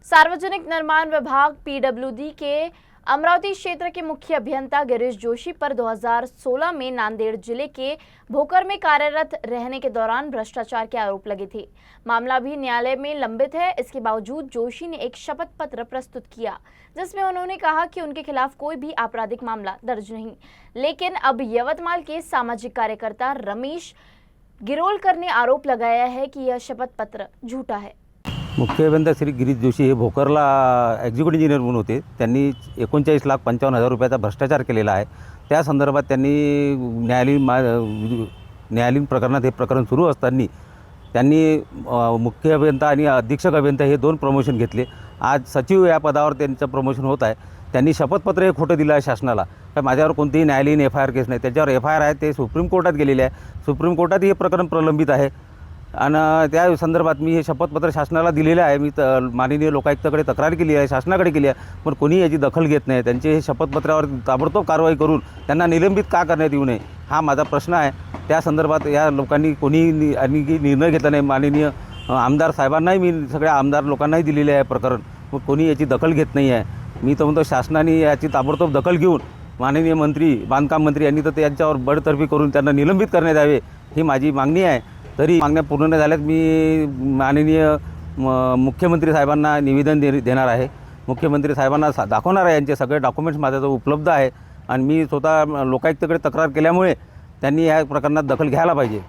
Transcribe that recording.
सार्वजनिक निर्माण विभाग पीडब्ल्यूडी के अमरावती क्षेत्र के मुख्य अभियंता गिरीश जोशी पर 2016 में नांदेड़ जिले के भोकर में कार्यरत रहने के दौरान भ्रष्टाचार के आरोप लगे थे। मामला भी न्यायालय में लंबित है। इसके बावजूद जोशी ने एक शपथ पत्र प्रस्तुत किया जिसमें उन्होंने कहा कि उनके खिलाफ कोई भी आपराधिक मामला दर्ज नहीं। लेकिन अब यवतमाल के सामाजिक कार्यकर्ता रमेश गिरोलकर ने आरोप लगाया है कि यह शपथ पत्र झूठा है। मुख्य अभियंता श्री गिरीश जोशी हे भोकरला एक्झिक्युटिव्ह इंजिनियर म्हणून होते। त्यांनी 39,55,000 रुपयाचा भ्रष्टाचार केलेला आहे। त्या संदर्भात त्यांनी न्यायालयीन प्रकरणात हे प्रकरण सुरू असताना त्यांनी मुख्य अभियंता आणि अधीक्षक अभियंता हे 2 प्रमोशन घेतले। आज सचिव या पदावर त्यांचं प्रमोशन होत आहे। त्यांनी शपथपत्र हे खोटं दिलं आहे शासनाला। तर माझ्यावर कोणतीही न्यायालयीन एफआयआर केस नाही। त्याच्यावर एफआयआर आहे ते सुप्रीम कोर्टात गेलेले आहे। सुप्रीम कोर्टात हे प्रकरण प्रलंबित आहे आणि त्या संदर्भात मी हे शपथपत्र शासनाला दिलेलं आहे। मी माननीय लोकायुक्ताकडे तक्रार केली आहे, शासनाकडे केली आहे, पण कोणी याची दखल घेत नाही। त्यांचे हे शपथपत्रावर ताबडतोब कारवाई करून त्यांना निलंबित का करण्यात येऊ नये हा माझा प्रश्न आहे। त्या संदर्भात या लोकांनी कोणी निर्णय घेतला नाही। माननीय आमदार साहेबांनाही मी सगळ्या आमदार लोकांनाही दिलेले आहे प्रकरण, मग कोणी याची दखल घेत नाही आहे। मी तर म्हणतो शासनाने याची ताबडतोब दखल घेऊन माननीय मंत्री बांधकाम मंत्री यांनी तर त्यांच्यावर बडतर्फी करून त्यांना निलंबित करण्यात यावे ही माझी मागणी आहे। तरी मागण्या पूर्ण न झाल्यास मी माननीय मुख्यमंत्री साहेबांना निवेदन देणार आहे। मुख्यमंत्री साहेबांना दाखवणार आहे, यांचे सगळे डॉक्युमेंट्स माझ्याजवळ उपलब्ध आहे आणि मी स्वतः लोकायुक्ताकडे तक्रार केल्यामुळे त्यांनी या प्रकरणात दखल घ्यायला पाहिजे।